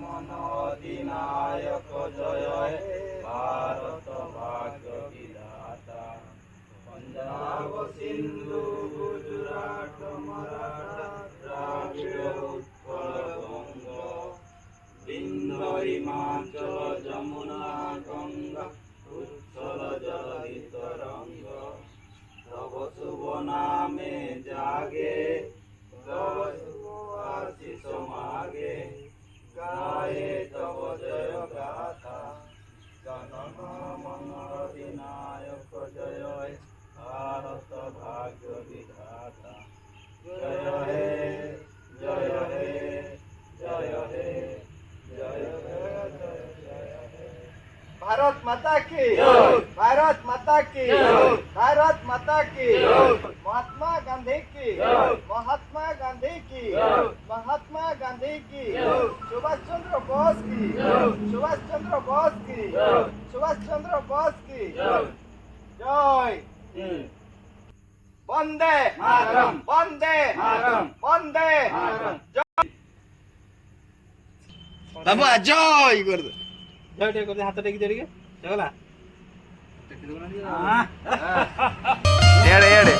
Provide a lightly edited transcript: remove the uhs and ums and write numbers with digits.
মন অধিনায়ক জয় হে ভারত ভাগ্য বিধাতা। পঞ্জাব সিন্ধু গুজরাট মারাঠা দ্রাবিড় উৎকল বঙ্গ, বিন্ধ্য হিমাচল যমুনা গঙ্গা উচ্ছল জলধি তরঙ্গ। তব শুভ নামে জাগে, তব শুভ আশিস মাগে, গায়ে তব জয় গাথা। জনগণ মন অধিনায়ক জয় হে ভারত ভাগ্য বিধাতা। জয় হে জয় হে জয় হে জয় হে জয় জয় হে। भारत माता की जय। भारत माता की जय। भारत माता की जय। महात्मा गांधी की जय। महात्मा गांधी की जय। महात्मा गांधी की जय। सुभाष चंद्र बोस की जय। सुभाष चंद्र बोस की जय। सुभाष चंद्र बोस की जय। जय। वंदे मातरम। वंदे मातरम। वंदे मातरम। बाबू जय कर दो জয় টেক করে হাতটা টেকি দেড়িকে চলা एड़े एड़े